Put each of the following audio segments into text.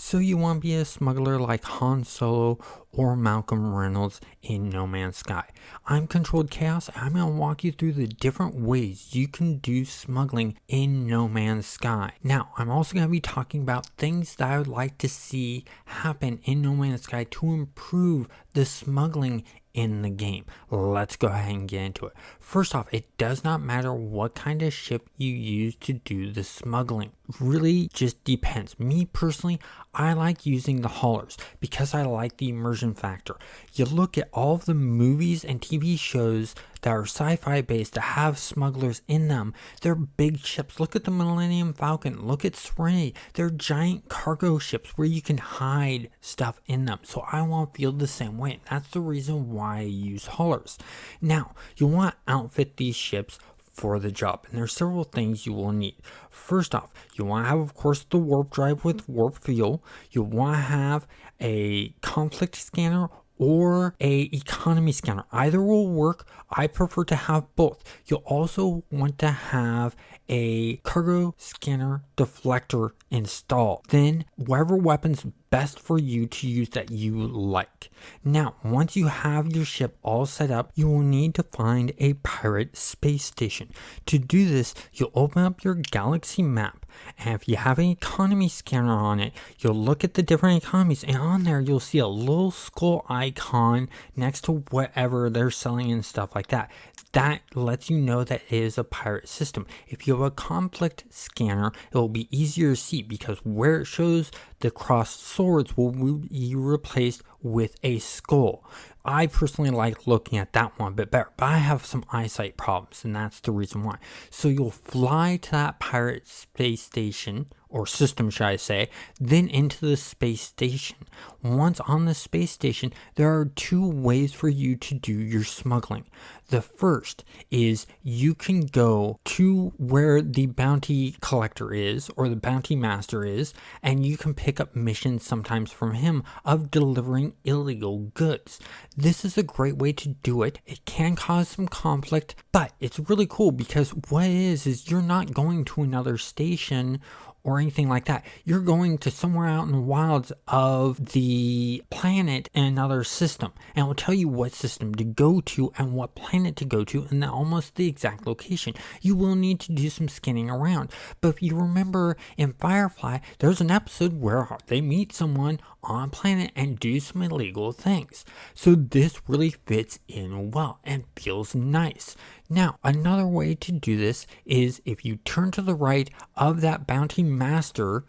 So you want to be a smuggler like Han Solo or Malcolm Reynolds in No Man's Sky. I'm Controlled Chaos, and I'm going to walk you through the different ways you can do smuggling in No Man's Sky. Now, I'm also going to be talking about things that I would like to see happen in No Man's Sky to improve the smuggling in the game. Let's go ahead and get into it. First off, it does not matter what kind of ship you use to do the smuggling. Really just depends. Me personally, I like using the haulers because I like the immersion factor. You look at all of the movies and TV shows that are sci-fi based that have smugglers in them. They're big ships. Look at the Millennium Falcon. Look at Serenity. They're giant cargo ships where you can hide stuff in them. So I want to feel the same way. That's the reason why I use haulers. Now, you want to outfit these ships for the job, and there's several things you will need. First off, you want to have, of course, the warp drive with warp fuel. You want to have a conflict scanner or a economy scanner. Either will work. I prefer to have both. You'll also want to have a cargo scanner deflector installed. Then whatever weapons best for you to use that you like. Now, once you have your ship all set up, you will need to find a pirate space station. To do this, you'll open up your galaxy map, and if you have an economy scanner on it, you'll look at the different economies, and on there you'll see a little skull icon next to whatever they're selling and stuff like that. That lets you know that it is a pirate system. If you have a conflict scanner, it will be easier to see because where it shows the crossed swords will be replaced with a skull. I personally like looking at that one a bit better, but I have some eyesight problems, and that's the reason why. So you'll fly to that pirate space station, or system should I say, then into the space station. Once on the space station, there are two ways for you to do your smuggling. The first is you can go to where the bounty collector is, or the bounty master is, and you can pick up missions sometimes from him of delivering illegal goods. This is a great way to do it. It can cause some conflict, but it's really cool because what it is you're not going to another station or anything like that. You're going to somewhere out in the wilds of the planet in another system, and it will tell you what system to go to and what planet to go to, and then almost the exact location. You will need to do some scanning around, but if you remember in Firefly, there's an episode where they meet someone on a planet and do some illegal things. So this really fits in well and feels nice. Now, another way to do this is if you turn to the right of that bounty master,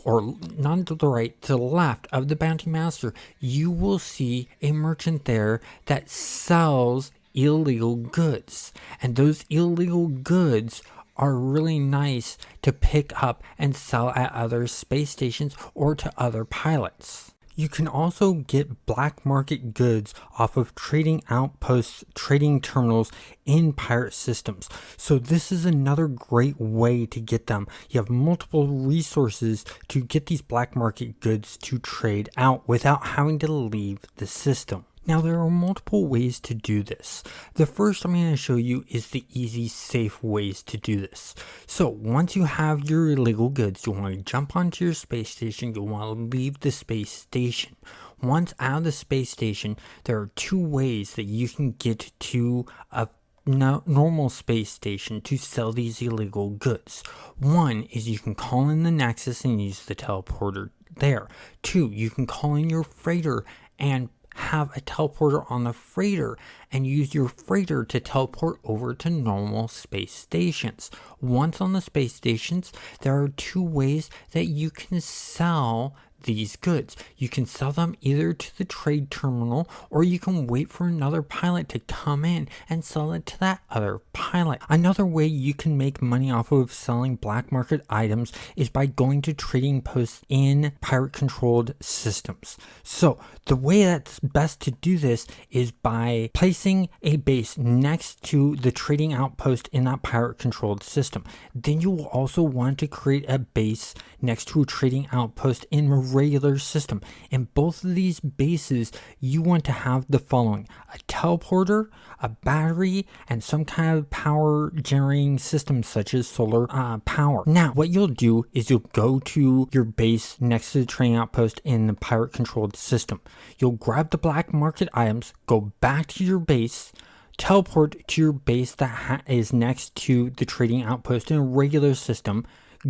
or not to the right, to the left of the bounty master, you will see a merchant there that sells illegal goods. And those illegal goods are really nice to pick up and sell at other space stations or to other pilots. You can also get black market goods off of trading outposts, trading terminals in pirate systems. So this is another great way to get them. You have multiple resources to get these black market goods to trade out without having to leave the system. Now, there are multiple ways to do this. The first I'm going to show you is the easy, safe ways to do this. So once you have your illegal goods, you want to jump onto your space station. You want to leave the space station. Once out of the space station, there are two ways that you can get to a normal space station to sell these illegal goods. One is you can call in the Nexus and use the teleporter there. Two, you can call in your freighter and have a teleporter on the freighter and use your freighter to teleport over to normal space stations. Once on the space stations, there are two ways that you can sell these goods. You can sell them either to the trade terminal, or you can wait for another pilot to come in and sell it to that other pilot. Another way you can make money off of selling black market items is by going to trading posts in pirate controlled systems. So the way that's best to do this is by placing a base next to the trading outpost in that pirate controlled system. Then you will also want to create a base next to a trading outpost in regular system. In both of these bases, you want to have the following: a teleporter, a battery, and some kind of power generating system such as solar power. Now, what you'll do is you'll go to your base next to the trading outpost in the pirate controlled system. You'll grab the black market items, go back to your base, teleport to your base that is next to the trading outpost in a regular system,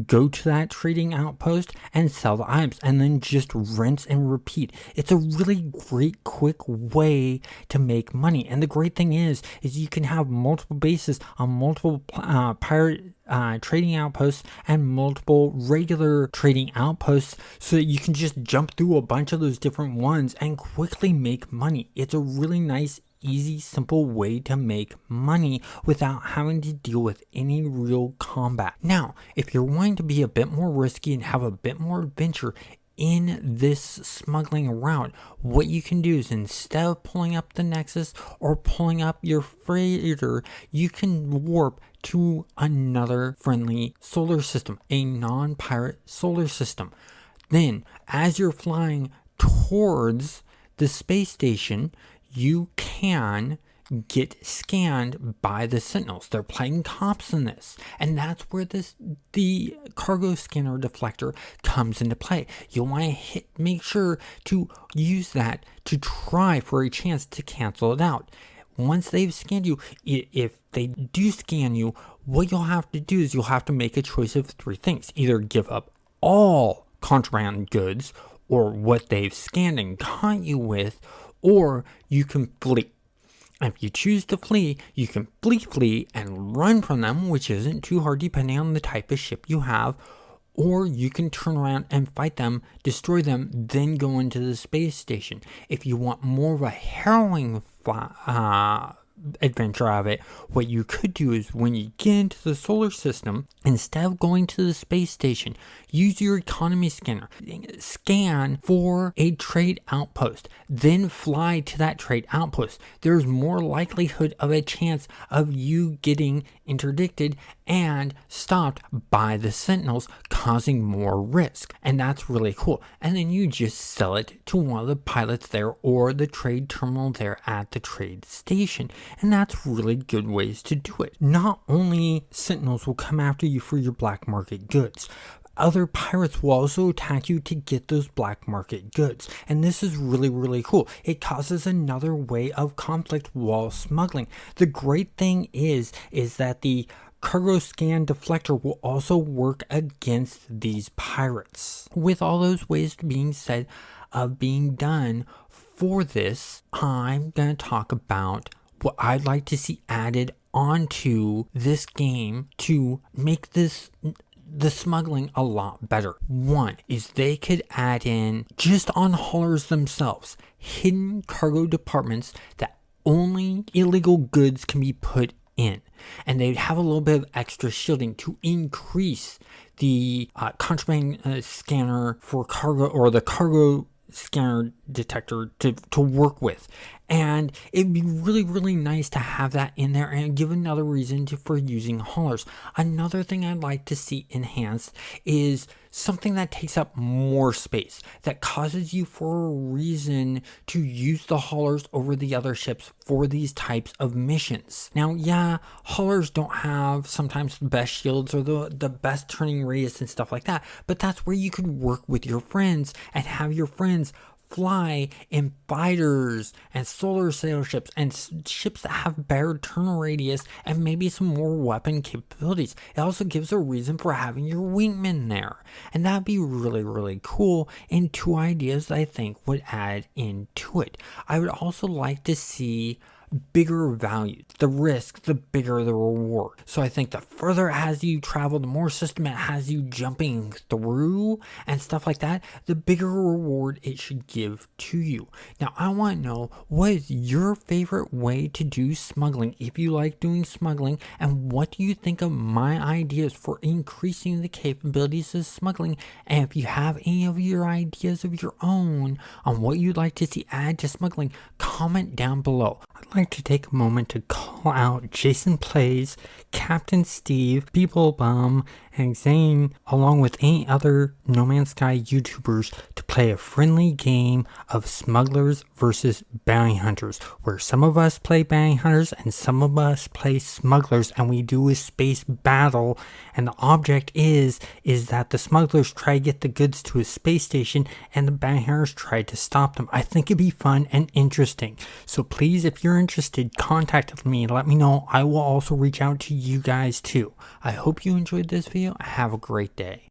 go to that trading outpost and sell the items, and then just rinse and repeat. It's a really great quick way to make money. And the great thing is you can have multiple bases on multiple pirate trading outposts and multiple regular trading outposts, so that you can just jump through a bunch of those different ones and quickly make money. It's a really nice, easy, simple way to make money without having to deal with any real combat. Now, if you're wanting to be a bit more risky and have a bit more adventure in this smuggling route, what you can do is, instead of pulling up the Nexus or pulling up your freighter, you can warp to another friendly solar system, a non-pirate solar system. Then, as you're flying towards the space station, you can get scanned by the Sentinels. They're playing cops in this, and that's where the cargo scanner deflector comes into play. You'll want to make sure to use that to try for a chance to cancel it out. Once they've scanned you, if they do scan you, what you'll have to do is you'll have to make a choice of three things: either give up all contraband goods or what they've scanned and caught you with, or you can flee. If you choose to flee, you can flee and run from them, which isn't too hard depending on the type of ship you have, or you can turn around and fight them, destroy them, then go into the space station. If you want more of a harrowing adventure of it, what you could do is, when you get into the solar system, instead of going to the space station, use your economy scanner, scan for a trade outpost, then fly to that trade outpost. There's more likelihood of a chance of you getting interdicted and stopped by the Sentinels, causing more risk. And that's really cool. And then you just sell it to one of the pilots there or the trade terminal there at the trade station. And that's really good ways to do it. Not only Sentinels will come after you for your black market goods, other pirates will also attack you to get those black market goods. And this is really, really cool. It causes another way of conflict while smuggling. The great thing is that the cargo scan deflector will also work against these pirates. With all those ways being said of being done for this, I'm going to talk about what I'd like to see added onto this game to make the smuggling a lot better. One is they could add in, just on haulers themselves, hidden cargo departments that only illegal goods can be put in, and they'd have a little bit of extra shielding to increase the contraband scanner for cargo, or the cargo scanner detector to work with. And it'd be really, really nice to have that in there and give another reason for using haulers. Another thing I'd like to see enhanced is something that takes up more space, that causes you for a reason to use the haulers over the other ships for these types of missions. Now, yeah, haulers don't have sometimes the best shields or the best turning radius and stuff like that, but that's where you could work with your friends and have your friends fly in fighters and solar sail ships and ships that have better turn radius and maybe some more weapon capabilities. It also gives a reason for having your wingman there, and that'd be really, really cool. And two ideas that I think would add into it. I would also like to see bigger value. The risk, the bigger the reward. So I think the further it has you travel, the more system it has you jumping through and stuff like that, the bigger reward it should give to you. Now, I want to know, what is your favorite way to do smuggling, if you like doing smuggling, and what do you think of my ideas for increasing the capabilities of smuggling? And if you have any of your ideas of your own on what you'd like to see add to smuggling, comment down below. I'd like to take a moment to call out Jason Plays, Captain Steve, People Bum, and Zane, along with any other No Man's Sky YouTubers, to play a friendly game of smugglers versus bounty hunters, where some of us play bounty hunters and some of us play smugglers, and we do a space battle. And the object is that the smugglers try to get the goods to a space station and the bounty hunters try to stop them. I think it'd be fun and interesting. So please, if you're interested, contact me. Let me know. I will also reach out to you guys too. I hope you enjoyed this video. Have a great day.